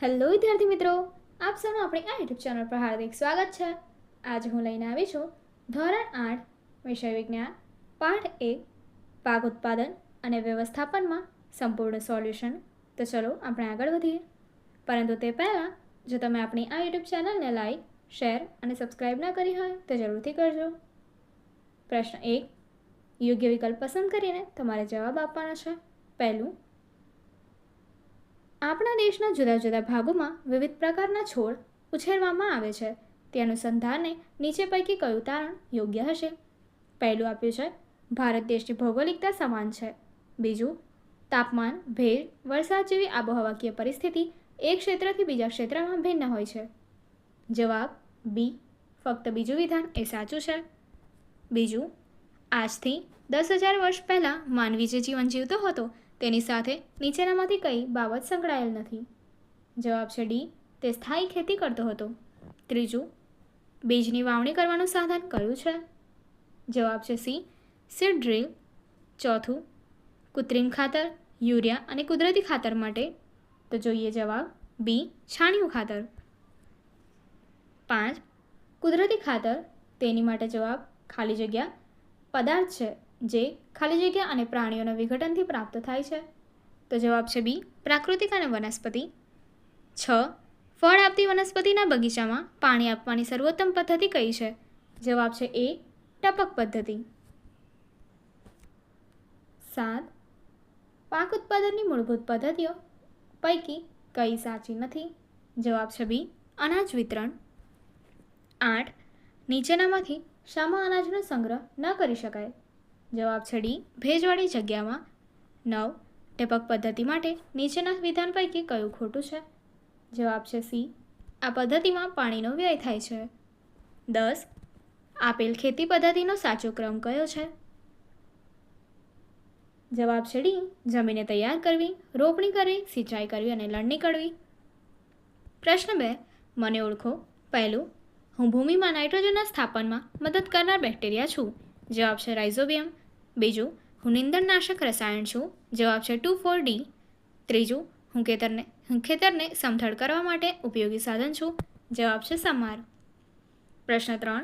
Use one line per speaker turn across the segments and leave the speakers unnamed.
Hello વિદ્યાર્થી મિત્રો, આપ સૌનું આપણી આ યુટ્યુબ ચેનલ પર હાર્દિક સ્વાગત છે. આજે હું લઈને આવી છું ધોરણ 8 વિષય વિજ્ઞાન પાઠ 1 પાક ઉત્પાદન અને વ્યવસ્થાપનમાં સંપૂર્ણ સોલ્યુશન. તો ચલો આપણે આગળ વધીએ. પરંતુ તે પહેલાં જો તમે આપણી આ યુટ્યુબ ચેનલને લાઈક, શેર અને સબસ્ક્રાઈબ ના કરી હોય તો જરૂરથી કરજો. પ્રશ્ન 1. યોગ્ય વિકલ્પ પસંદ કરીને તમારે જવાબ આપવાનો છે. પહેલું, આપણા દેશના જુદા જુદા ભાગોમાં વિવિધ પ્રકારના છોડ ઉછેરવામાં આવે છે. તે અનુસંધાને નીચે પૈકી કયું તારણ યોગ્ય હશે? પહેલું આપ્યું છે ભારત દેશની ભૌગોલિકતા સમાન છે. બીજું, તાપમાન, ભેજ, વરસાદ જેવી આબોહવાકીય પરિસ્થિતિ એક ક્ષેત્રથી બીજા ક્ષેત્રમાં ભિન્ન હોય છે. જવાબ બી, ફક્ત બીજું વિધાન એ સાચું છે. બીજું, આજથી 10,000 વર્ષ પહેલાં માનવી જે જીવન જીવતો હતો તેની સાથે નીચેનામાંથી કઈ બાબત સંકળાયેલ નથી? જવાબ છે ડી, તે સ્થાયી ખેતી કરતો હતો. ત્રીજું, બીજની વાવણી કરવાનું સાધન કયું છે? જવાબ છે સી, સીડ ડ્રીલ. ચોથું, કૃત્રિમ ખાતર, યુરિયા અને કુદરતી ખાતર માટે તો જોઈએ જવાબ બી, છાણિયું ખાતર. 5. કુદરતી ખાતર તેની માટે જવાબ ખાલી જગ્યા પદાર્થ છે જે ખાલી જગ્યા અને પ્રાણીઓના વિઘટનથી પ્રાપ્ત થાય છે. તો જવાબ છે બી, પ્રાકૃતિક અને વનસ્પતિ. 6. ફળ આપતી વનસ્પતિના બગીચામાં પાણી આપવાની સર્વોત્તમ પદ્ધતિ કઈ છે? જવાબ છે એ, ટપક પદ્ધતિ. 7. પાક ઉત્પાદનની મૂળભૂત પદ્ધતિઓ પૈકી કઈ સાચી નથી? જવાબ છે બી, અનાજ વિતરણ. 8. નીચેનામાંથી શામાં અનાજનો સંગ્રહ ન કરી શકાય? જવાબ છે ડી, ભેજવાળી જગ્યામાં. 9. ટપક પદ્ધતિ માટે નીચેના વિધાન પૈકી કયું ખોટું છે? જવાબ છે સી, આ પદ્ધતિમાં પાણીનો વ્યય થાય છે. 10. આપેલ ખેતી પદ્ધતિનો સાચો ક્રમ કયો છે? જવાબ છે ડી, જમીનને તૈયાર કરવી, રોપણી કરવી, સિંચાઈ કરવી અને લણણી કરવી. પ્રશ્ન 2. મને ઓળખો. પહેલું, હું ભૂમિમાં નાઇટ્રોજનના સ્થાપનમાં મદદ કરનાર બેક્ટેરિયા છું. જવાબ છે રાઇઝોબિયમ. બીજું, હું નીંદણનાશક રસાયણ છું. જવાબ છે 2,4-D. ત્રીજું, હું ખેતરને સમથળ કરવા માટે ઉપયોગી સાધન છું. જવાબ છે સમાર. પ્રશ્ન 3.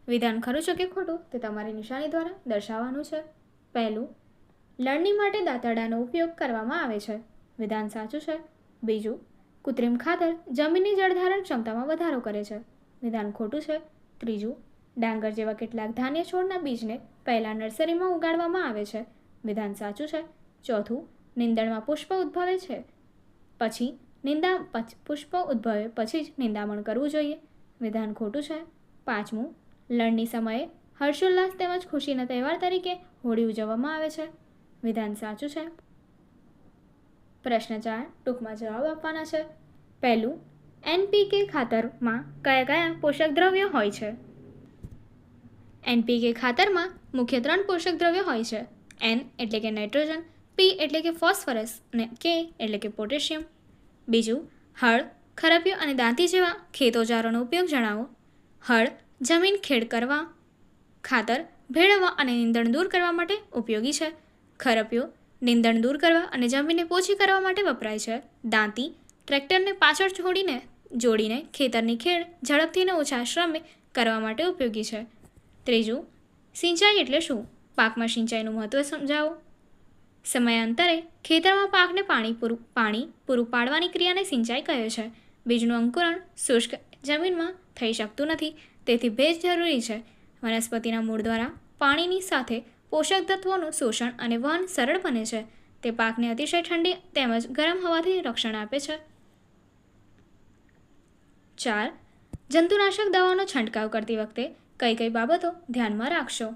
વિધાન ખરું છે કે ખોટું તે તમારી નિશાની દ્વારા દર્શાવવાનું છે. પહેલું, લણણી માટે દાંતરડાનો ઉપયોગ કરવામાં આવે છે. વિધાન સાચું છે. બીજું, કૃત્રિમ ખાતર જમીનની જળધારણ ક્ષમતામાં વધારો કરે છે. વિધાન ખોટું છે. ત્રીજું, ડાંગર જેવા કેટલાક ધાન્ય છોડના બીજને પહેલાં નર્સરીમાં ઉગાડવામાં આવે છે. વિધાન સાચું છે. ચોથું, નીંદણમાં પુષ્પ ઉદ્ભવે છે પુષ્પ ઉદ્ભવે પછી જ નિંદામણ કરવું જોઈએ. વિધાન ખોટું છે. પાંચમું, લણણી સમયે હર્ષોલ્લાસ તેમજ ખુશીના તહેવાર તરીકે હોળી ઉજવવામાં આવે છે. વિધાન સાચું છે. પ્રશ્ન 4. ટૂંકમાં જવાબ આપવાના છે. પહેલું, NPK ખાતરમાં કયા કયા પોષક દ્રવ્યો હોય છે? NPK ખાતરમાં મુખ્ય 3 પોષક દ્રવ્યો હોય છે. N એટલે કે નાઇટ્રોજન, P એટલે કે ફોસ્ફરસ અને K એટલે કે પોટેશિયમ. બીજું, હળ, ખરપિયો અને દાંતી જેવા ખેત ઓજારોનો ઉપયોગ જણાવો. હળ જમીન ખેડ કરવા, ખાતર ભેળવવા અને નીંદણ દૂર કરવા માટે ઉપયોગી છે. ખરપિયો નીંદણ દૂર કરવા અને જમીનને પોચી કરવા માટે વપરાય છે. દાંતી ટ્રેક્ટરને પાછળ જોડીને ખેતરની ખેડ ઝડપથી અને ઓછા શ્રમે કરવા માટે ઉપયોગી છે. ત્રીજું, સિંચાઈ એટલે શું? પાકમાં સિંચાઈનું મહત્વ સમજાવો. સમયાંતરે ખેતરમાં પાકને પાણી પૂરું પાડવાની ક્રિયાને સિંચાઈ કહે છે. બીજનું અંકુરણ શુષ્ક જમીનમાં થઈ શકતું નથી, તેથી ભેજ જરૂરી છે. વનસ્પતિના મૂળ દ્વારા પાણીની સાથે પોષક તત્વોનું શોષણ અને વહન સરળ બને છે. તે પાકને અતિશય ઠંડી તેમજ ગરમ હવાથી રક્ષણ આપે છે. 4. જંતુનાશક દવાઓનો છંટકાવ કરતી વખતે કઈ કઈ બાબતો ધ્યાનમાં રાખશો?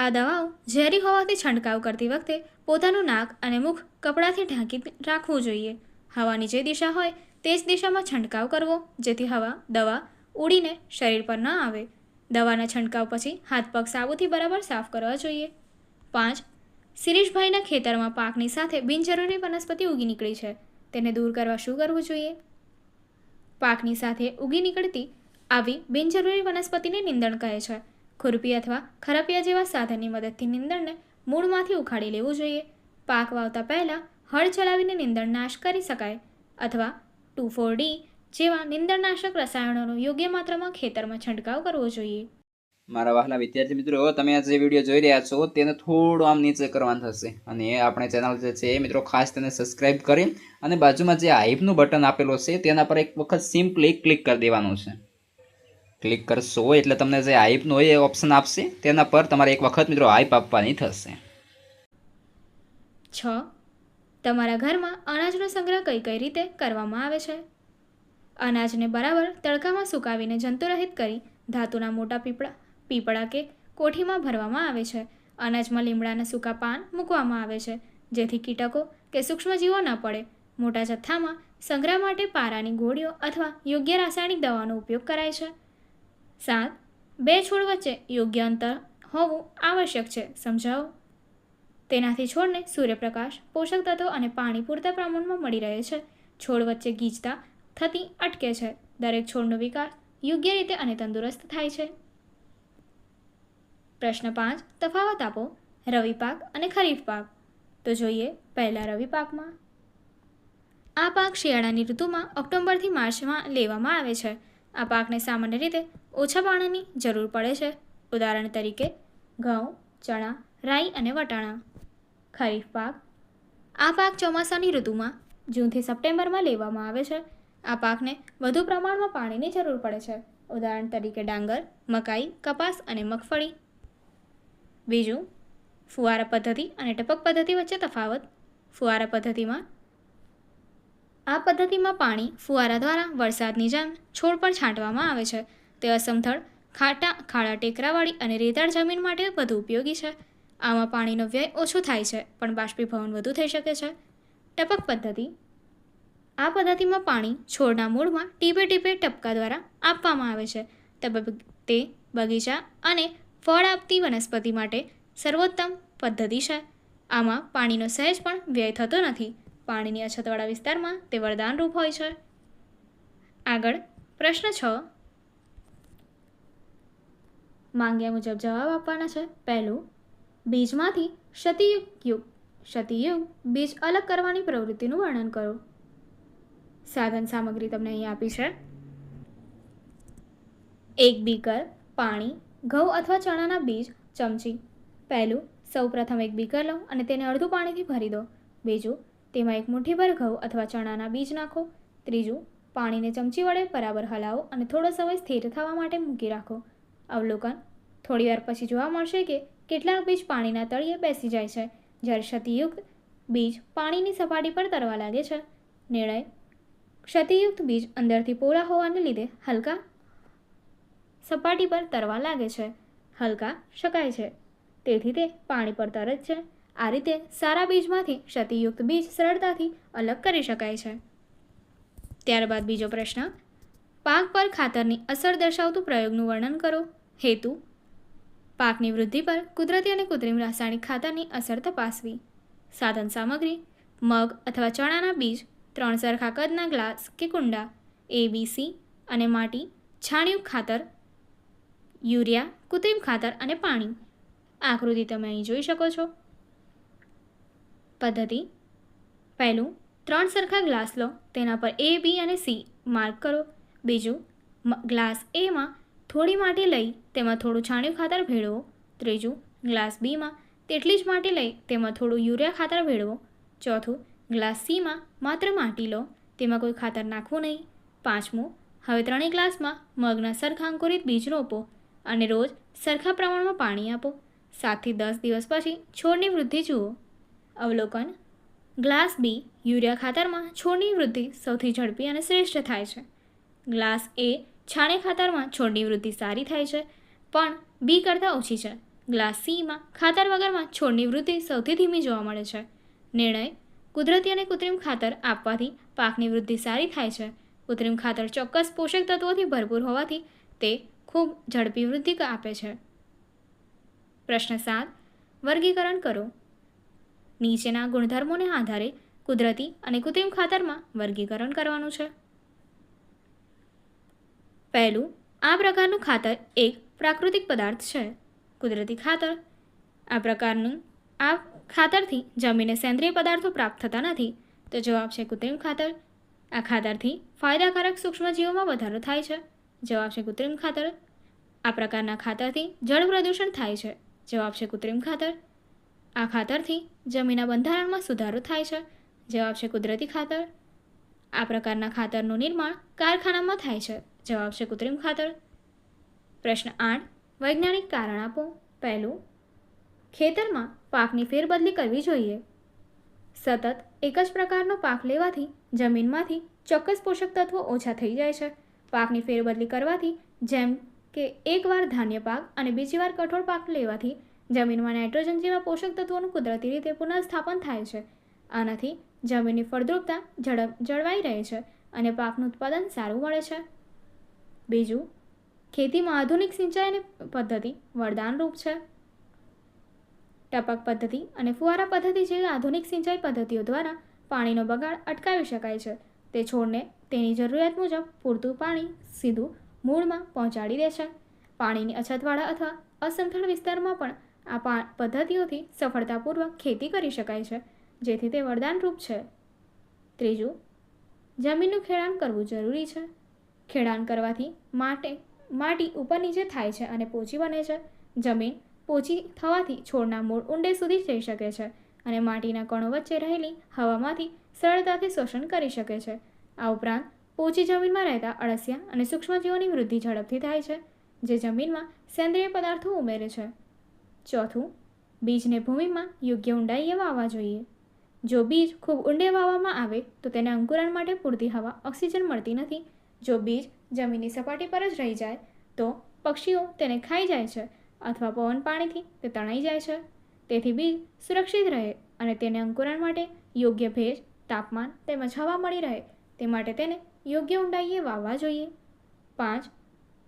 આ દવાઓ ઝેરી હોવાથી છંટકાવ કરતી વખતે પોતાનું નાક અને મુખ કપડાથી ઢાંકી રાખવું જોઈએ. હવાની જે દિશા હોય તે જ દિશામાં છંટકાવ કરવો, જેથી દવા ઉડીને શરીર પર ન આવે. દવાના છંટકાવ પછી હાથ પગ સાબુથી બરાબર સાફ કરવા જોઈએ. 5. શિરીષભાઈના ખેતરમાં પાકની સાથે બિનજરૂરી વનસ્પતિ ઉગી નીકળી છે. તેને દૂર કરવા શું કરવું જોઈએ? પાકની સાથે ઉગી નીકળતી આવી બિનજરૂરી વનસ્પતિને નીંદણ કહે છે. ખુરપી અથવા ખરપિયા જેવા સાધનની મદદથી નીંદણને મૂળમાંથી ઉખાડી લેવું જોઈએ. પાક વાવતા પહેલાં હળ ચલાવીને નીંદણ નાશ કરી શકાય અથવા 2,4-D જેવા નીંદણનાશક રસાયણોનો યોગ્ય માત્રામાં ખેતરમાં છંટકાવ કરવો જોઈએ.
મારા વહાલા વિદ્યાર્થી મિત્રો, તમે આ જે વિડીયો જોઈ રહ્યા છો તેને થોડું આમ નીચે કરવાનું થશે, અને એ આપણે ચેનલ જે છે એ મિત્રો ખાસ તેને સબસ્ક્રાઇબ કરી અને બાજુમાં જે હાઈપનું બટન આપેલું છે તેના પર એક વખત સિમ્પલી ક્લિક કરી દેવાનું છે. ક્લિક કરશો એટલે તમને જે હાઈપનું હોય એ ઓપ્શન આપશે, તેના પર તમારે એક વખત મિત્રો હાઈપ આપવાની થશે.
6. તમારા ઘરમાં અનાજનો સંગ્રહ કઈ કઈ રીતે કરવામાં આવે છે? અનાજને બરાબર તડકામાં સુકાવીને જંતુરહિત કરી ધાતુના મોટા પીપળા કે કોઠીમાં ભરવામાં આવે છે. અનાજમાં લીમડાના સૂકા પાન મૂકવામાં આવે છે, જેથી કીટકો કે સૂક્ષ્મજીવો ન પડે. મોટા જથ્થામાં સંગ્રહ માટે પારાની ગોળીઓ અથવા યોગ્ય રાસાયણિક દવાનો ઉપયોગ કરાય છે. 7. બે છોડ વચ્ચે યોગ્ય અંતર હોવું આવશ્યક છે. સમજાવો. તેનાથી છોડને સૂર્યપ્રકાશ, પોષક તત્વો અને પાણી પૂરતા પ્રમાણમાં મળી રહે છે. છોડ વચ્ચે ગીચતા થતી અટકે છે. દરેક છોડનો વિકાસ યોગ્ય રીતે અને તંદુરસ્ત થાય છે. પ્રશ્ન 5. તફાવત આપો. રવિ પાક અને ખરીફ પાક. તો જોઈએ પહેલા રવિ પાકમાં. આ પાક શિયાળાની ઋતુમાં ઓક્ટોબરથી માર્ચમાં લેવામાં આવે છે. આ પાકને સામાન્ય રીતે ઓછા પાણીની જરૂર પડે છે. ઉદાહરણ તરીકે ઘઉં, ચણા, રાઈ અને વટાણા. ખરીફ પાક. આ પાક ચોમાસાની ઋતુમાં જૂનથી સપ્ટેમ્બરમાં લેવામાં આવે છે. આ પાકને વધુ પ્રમાણમાં પાણીની જરૂર પડે છે. ઉદાહરણ તરીકે ડાંગર, મકાઈ, કપાસ અને મગફળી. બીજું, ફુવારા પદ્ધતિ અને ટપક પદ્ધતિ વચ્ચે તફાવત. ફુવારા પદ્ધતિમાં આ પદ્ધતિમાં પાણી ફુવારા દ્વારા વરસાદની જેમ છોડ પર છાંટવામાં આવે છે. તે અસમથળ, ખાડા ટેકરાવાળી અને રેતાળ જમીન માટે વધુ ઉપયોગી છે. આમાં પાણીનો વ્યય ઓછો થાય છે, પણ બાષ્પીભવન વધુ થઈ શકે છે. ટપક પદ્ધતિ. આ પદ્ધતિમાં પાણી છોડના મૂળમાં ટીપે ટીપે ટપકા દ્વારા આપવામાં આવે છે. તે બગીચા અને ફળ આપતી વનસ્પતિ માટે સર્વોત્તમ પદ્ધતિ છે. આમાં પાણીનો સહેજ પણ વ્યય થતો નથી. પાણીની અછતવાળા વિસ્તારમાં તે વરદાનરૂપ હોય છે. આગળ પ્રશ્ન 6. માંગ્યા મુજબ જવાબ આપવાના છે. પહેલું, બીજમાંથી ક્ષતિયુક્ત બીજ અલગ કરવાની પ્રવૃત્તિનું વર્ણન કરો. સાધન સામગ્રી તમને અહીં આપી છે. 1 બીકર પાણી, ઘઉં અથવા ચણાના બીજ, ચમચી. પહેલું, સૌપ્રથમ 1 બીકર લો અને તેને અડધું પાણીથી ભરી દો. બીજું, તેમાં 1 મુઠ્ઠીભર ઘઉં અથવા ચણાના બીજ નાખો. ત્રીજું, પાણીને ચમચી વડે બરાબર હલાવો અને થોડો સમય સ્થિર થવા માટે મૂકી રાખો. અવલોકન. થોડીવાર પછી જોવા મળશે કે કેટલાક બીજ પાણીના તળિયે બેસી જાય છે, જ્યારે ક્ષતિયુક્ત બીજ પાણીની સપાટી પર તરવા લાગે છે. નિર્ણય. ક્ષતિયુક્ત બીજ અંદરથી પોલા હોવાને લીધે હલકા સપાટી પર તરવા લાગે છે. હલકા શકાય છે, તેથી તે પાણી પર તરે છે. આ રીતે સારા બીજમાંથી ક્ષતિયુક્ત બીજ સરળતાથી અલગ કરી શકાય છે. ત્યારબાદ બીજો પ્રશ્ન. પાક પર ખાતરની અસર દર્શાવતું પ્રયોગનું વર્ણન કરો. હેતુ. પાકની વૃદ્ધિ પર કુદરતી અને કૃત્રિમ રાસાયણિક ખાતરની અસર તપાસવી. સાધન સામગ્રી. મગ અથવા ચણાના બીજ 3 સરખા કદના ગ્લાસ કે કુંડા, ABC અને માટી, છાણિયું ખાતર, યુરિયા, કૃત્રિમ ખાતર અને પાણી. આકૃતિ તમે અહીં જોઈ શકો છો. પદ્ધતિ. પહેલું, 3 સરખા ગ્લાસ લો, તેના પર A, B અને C માર્ક કરો. બીજું, ગ્લાસ Aમાં થોડી માટી લઈ તેમાં થોડું છાણિયું ખાતર ભેળવો. ત્રીજું, ગ્લાસ Bમાં તેટલી જ માટી લઈ તેમાં થોડું યુરિયા ખાતર ભેળવો. ચોથું, ગ્લાસ Cમાં માત્ર માટી લો, તેમાં કોઈ ખાતર નાખવું નહીં. પાંચમું, હવે ત્રણેય ગ્લાસમાં મગના સરખા અંકુરિત બીજ રોપો અને રોજ સરખા પ્રમાણમાં પાણી આપો. 7 થી 10 દિવસ પછી છોડની વૃદ્ધિ જુઓ. અવલોકન. ગ્લાસ B યુરિયા ખાતરમાં છોડની વૃદ્ધિ સૌથી ઝડપી અને શ્રેષ્ઠ થાય છે. ગ્લાસ A છાણિયા ખાતરમાં છોડની વૃદ્ધિ સારી થાય છે, પણ B કરતાં ઓછી છે. ગ્લાસ Cમાં ખાતર વગરમાં છોડની વૃદ્ધિ સૌથી ધીમી જોવા મળે છે. નિર્ણય. કુદરતી અને કૃત્રિમ ખાતર આપવાથી પાકની વૃદ્ધિ સારી થાય છે. કૃત્રિમ ખાતર ચોક્કસ પોષક તત્વોથી ભરપૂર હોવાથી તે ખૂબ ઝડપી વૃદ્ધિ આપે છે. પ્રશ્ન 7. વર્ગીકરણ કરો. નીચેના ગુણધર્મોને આધારે કુદરતી અને કૃત્રિમ ખાતરમાં વર્ગીકરણ કરવાનું છે. પહેલું, આ પ્રકારનું ખાતર એક પ્રાકૃતિક પદાર્થ છે. કુદરતી ખાતર. આ ખાતરથી જમીનને સેન્દ્રિય પદાર્થો પ્રાપ્ત થતા નથી, તો જવાબ છે કૃત્રિમ ખાતર. આ ખાતરથી ફાયદાકારક સૂક્ષ્મજીવોમાં વધારો થાય છે. જવાબ છે કૃત્રિમ ખાતર. આ પ્રકારના ખાતરથી જળ પ્રદૂષણ થાય છે. જવાબ છે કૃત્રિમ ખાતર. આ ખાતરથી જમીનના બંધારણમાં સુધારો થાય છે. જવાબ છે કુદરતી ખાતર. આ પ્રકારના ખાતરનું નિર્માણ કારખાનામાં થાય છે. જવાબ છે કૃત્રિમ ખાતર. પ્રશ્ન 8. વૈજ્ઞાનિક કારણ આપો. પહેલું, ખેતરમાં પાકની ફેરબદલી કરવી જોઈએ. સતત એક જ પ્રકારનો પાક લેવાથી જમીનમાંથી ચોક્કસ પોષક તત્વો ઓછા થઈ જાય છે. પાકની ફેરબદલી કરવાથી, જેમ કે એકવાર ધાન્ય પાક અને બીજી વાર કઠોળ પાક લેવાથી જમીનમાં નાઇટ્રોજન જેવા પોષક તત્વોનું કુદરતી રીતે પુનઃસ્થાપન થાય છે. આનાથી જમીનની ફળદ્રુપતા જળવાઈ રહે છે અને પાકનું ઉત્પાદન સારું મળે છે. બીજું, ખેતીમાં આધુનિક સિંચાઈ પદ્ધતિ વરદાનરૂપ છે. ટપક પદ્ધતિ અને ફુવારા પદ્ધતિ જેવી આધુનિક સિંચાઈ પદ્ધતિઓ દ્વારા પાણીનો બગાડ અટકાવી શકાય છે. તે છોડને તેની જરૂરિયાત મુજબ પૂરતું પાણી સીધું મૂળમાં પહોંચાડી દે છે. પાણીની અછતવાળા અથવા અસમતળ વિસ્તારમાં પણ આ પદ્ધતિઓથી સફળતાપૂર્વક ખેતી કરી શકાય છે, જેથી તે વરદાનરૂપ છે. ત્રીજું, જમીનનું ખેડાણ કરવું જરૂરી છે. ખેડાણ કરવાથી માટી ઉપર નીચે થાય છે અને પોચી બને છે. જમીન પોચી થવાથી છોડના મૂળ ઊંડે સુધી જઈ શકે છે અને માટીના કણો વચ્ચે રહેલી હવામાંથી સરળતાથી શોષણ કરી શકે છે. આ ઉપરાંત પોચી જમીનમાં રહેતા અળસિયા અને સૂક્ષ્મજીવોની વૃદ્ધિ ઝડપથી થાય છે, જે જમીનમાં સેન્દ્રિય પદાર્થો ઉમેરે છે. ચોથું, બીજને ભૂમિમાં યોગ્ય ઊંડાઈએ વાવવા જોઈએ. જો બીજ ખૂબ ઊંડે વાવવામાં આવે તો તેને અંકુરણ માટે પૂરતી હવા, ઓક્સિજન મળતી નથી. જો બીજ જમીનની સપાટી પર જ રહી જાય તો પક્ષીઓ તેને ખાઈ જાય છે અથવા પવન પાણીથી તે તણાઈ જાય છે. તેથી બીજ સુરક્ષિત રહે અને તેને અંકુરણ માટે યોગ્ય ભેજ, તાપમાન તેમજ હવા મળી રહે તે માટે તેને યોગ્ય ઊંડાઈએ વાવવા જોઈએ. 5.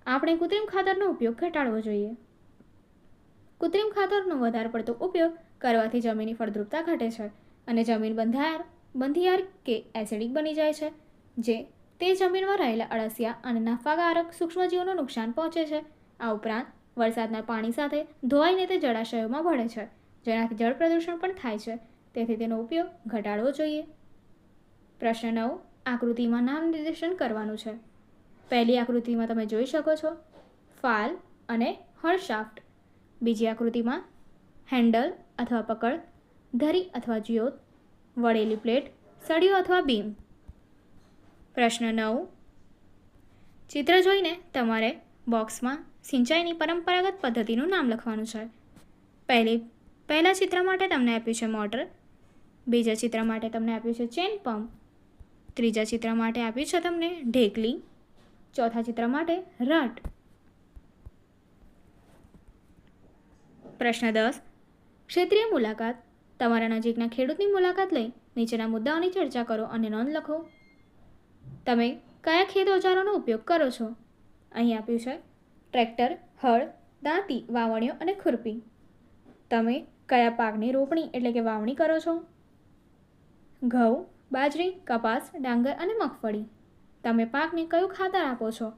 આપણે કૃત્રિમ ખાતરનો ઉપયોગ ઘટાડવો જોઈએ. કૃત્રિમ ખાતરનો વધારે પડતો ઉપયોગ કરવાથી જમીનની ફળદ્રુપતા ઘટે છે અને જમીન બંધિયાર કે એસિડિક બની જાય છે, જે તે જમીનમાં રહેલા અળસિયા અને નફાકારક સૂક્ષ્મજીવોનું નુકસાન પહોંચે છે. આ ઉપરાંત વરસાદના પાણી સાથે ધોવાઈને તે જળાશયોમાં ભળે છે, જેનાથી જળ પ્રદૂષણ પણ થાય છે. તેથી તેનો ઉપયોગ ઘટાડવો જોઈએ. પ્રશ્ન 9. આકૃતિમાં નામ નિર્દેશન કરવાનું છે. પહેલી આકૃતિમાં તમે જોઈ શકો છો ફાલ અને હળ શાફ્ટ. બીજી આકૃતિમાં હેન્ડલ અથવા પકડ, ધરી અથવા જ્યોત, વળેલી પ્લેટ, સળિયો અથવા બીમ. પ્રશ્ન 9. ચિત્ર જોઈને તમારે બોક્સમાં સિંચાઈની પરંપરાગત પદ્ધતિનું નામ લખવાનું છે. પહેલા ચિત્ર માટે તમને આપ્યું છે મોટર. બીજા ચિત્ર માટે તમને આપ્યું છે ચેન પંપ. ત્રીજા ચિત્ર માટે આપ્યું છે તમને ઢેકલી. ચોથા ચિત્ર માટે રટ. પ્રશ્ન 10. ક્ષેત્રીય મુલાકાત. તમારા નજીકના ખેડૂતની મુલાકાત લઈ નીચેના મુદ્દાઓની ચર્ચા કરો અને નોંધ લખો. તમે કયા ખેત ઓજારોનો ઉપયોગ કરો છો? અહીં આપ્યું છે ટ્રેક્ટર, હળ, દાંતી, વાવણીઓ અને ખુરપી. તમે કયા પાકની રોપણી એટલે કે વાવણી કરો છો? ઘઉં, બાજરી, કપાસ, ડાંગર અને મગફળી. તમે પાકને કયું ખાતર આપો છો?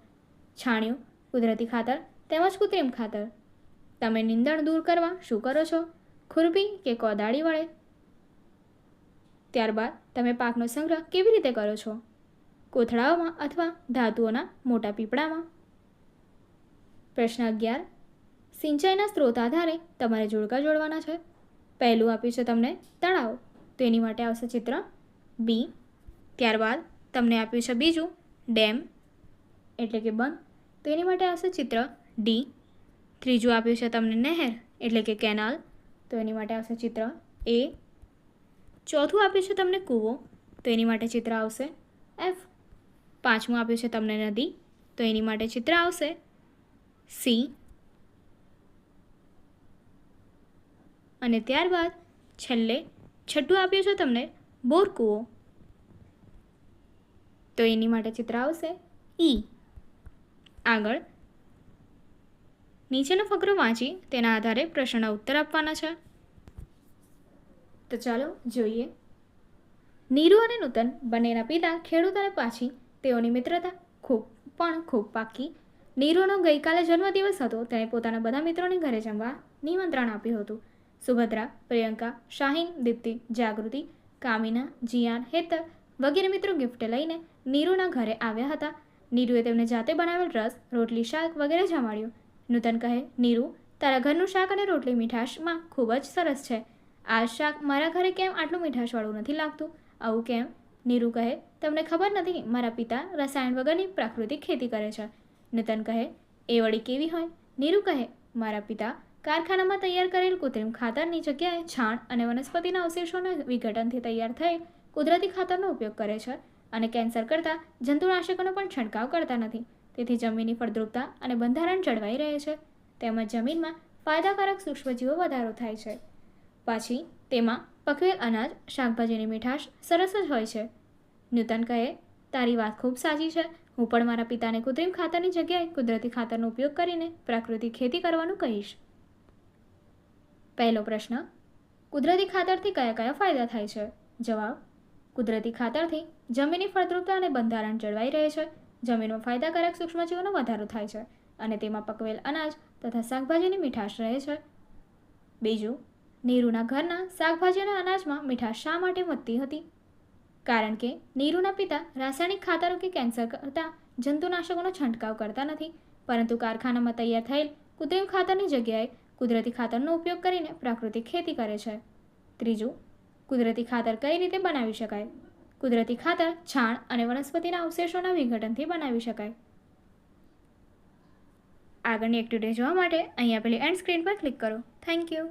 છાણિયું, કુદરતી ખાતર તેમજ કૃત્રિમ ખાતર. તમે નીંદણ દૂર કરવા શું કરો છો? ખુરપી કે કોદાળી વડે? ત્યારબાદ તમે પાકનો સંગ્રહ કેવી રીતે કરો છો? કોથળાઓમાં અથવા ધાતુઓના મોટા પીપળામાં. પ્રશ્ન 11. સિંચાઈના સ્ત્રોત આધારે તમારે જોડકા જોડવાના છે. પહેલું આપ્યું છે તમને તળાવ, તો એની માટે આવશે ચિત્ર બી. ત્યારબાદ તમને આપ્યું છે બીજું ડેમ એટલે કે બંધ, તો એની માટે આવશે ચિત્ર ડી. ત્રીજું આપ્યું છે તમને નહેર એટલે કે કેનાલ, તો એની માટે આવશે ચિત્ર એ. ચોથું આપ્યું છે તમને કૂવો, તો એની માટે ચિત્ર આવશે એફ. પાંચમું આપ્યું છે તમને નદી, તો એની માટે ચિત્ર આવશે સી. અને ત્યારબાદ છેલ્લે છઠ્ઠું આપ્યું છે તમને બોર કૂવો, તો એની માટે ચિત્ર આવશે ઈ. આગળ નીચેનો ફકરો વાંચી તેના આધારે પ્રશ્નના ઉત્તર આપવાના છે. તો ચાલો જોઈએ. નીરુ અને નૂતન બંનેના પિતા ખેડૂત અને પાછી તેઓની મિત્રતા ખૂબ પાકી. નીરુનો ગઈકાલે જન્મદિવસ હતો. તેણે પોતાના બધા મિત્રોને ઘરે જમવા નિમંત્રણ આપ્યું હતું. સુભદ્રા, પ્રિયંકા, શાહીન, દીપ્તિ, જાગૃતિ, કામિના, જીયાન, હેતર વગેરે મિત્રો ગિફ્ટ લઈને નીરુના ઘરે આવ્યા હતા. નીરુએ તેમને જાતે બનાવેલ રસ, રોટલી, શાક વગેરે જમાડ્યું. નૂતન કહે, નીરુ, તારા ઘરનું શાક અને રોટલી મીઠાશમાં ખૂબ જ સરસ છે. આ શાક મારા ઘરે કેમ આટલું મીઠાશવાળું નથી લાગતું? આવું કેમ? નીરુ કહે, તમને ખબર નથી, મારા પિતા રસાયણ વગરની પ્રાકૃતિક ખેતી કરે છે. નૂતન કહે, એ વળી કેવી હોય? નીરુ કહે, મારા પિતા કારખાનામાં તૈયાર કરેલ કૃત્રિમ ખાતરની જગ્યાએ છાણ અને વનસ્પતિના અવશેષોના વિઘટનથી તૈયાર થયેલ કુદરતી ખાતરનો ઉપયોગ કરે છે અને કેન્સર કરતા જંતુનાશકોનો પણ છંટકાવ કરતા નથી. તેથી જમીનની ફળદ્રુપતા અને બંધારણ જળવાઈ રહે છે. તેમજ જમીનમાં ફાયદાકારક સૂક્ષ્મજીવો વધારો થાય છે. પાછી તેમાં પકવેલ અનાજ, શાકભાજીની મીઠાશ સરસ જ હોય છે. નૂતન કહે, તારી વાત ખૂબ સાચી છે. હું પણ મારા પિતાને કૃત્રિમ ખાતરની જગ્યાએ કુદરતી ખાતરનો ઉપયોગ કરીને પ્રાકૃતિક ખેતી કરવાનું કહીશ. પહેલો પ્રશ્ન, કુદરતી ખાતરથી કયા કયા ફાયદા થાય છે? જવાબ, કુદરતી ખાતરથી જમીનની ફળદ્રુપતા અને બંધારણ જળવાઈ રહે છે. જમીનમાં ફાયદાકારક સૂક્ષ્મજીવોનો વધારો થાય છે અને તેમાં પકવેલ અનાજ તથા શાકભાજીની મીઠાશ રહે છે. બીજું, નીરુના ઘરના શાકભાજી અને અનાજમાં મીઠાશ શા માટે વધતી હતી? કારણ કે નીરુના પિતા રાસાયણિક ખાતરો કે કેન્સર કરતા જંતુનાશકોનો છંટકાવ કરતા નથી, પરંતુ કારખાનામાં તૈયાર થયેલ કૃત્રિમ ખાતરની જગ્યાએ કુદરતી ખાતરનો ઉપયોગ કરીને પ્રાકૃતિક ખેતી કરે છે. ત્રીજું, કુદરતી ખાતર કઈ રીતે બનાવી શકાય? કુદરતી ખાતર છાણ અને વનસ્પતિના અવશેષોના વિઘટનથી બનાવી શકાય. આગળની એક્ટિવિટી જોવા માટે અહીં આપેલી એન્ડ સ્ક્રીન પર ક્લિક કરો. Thank you.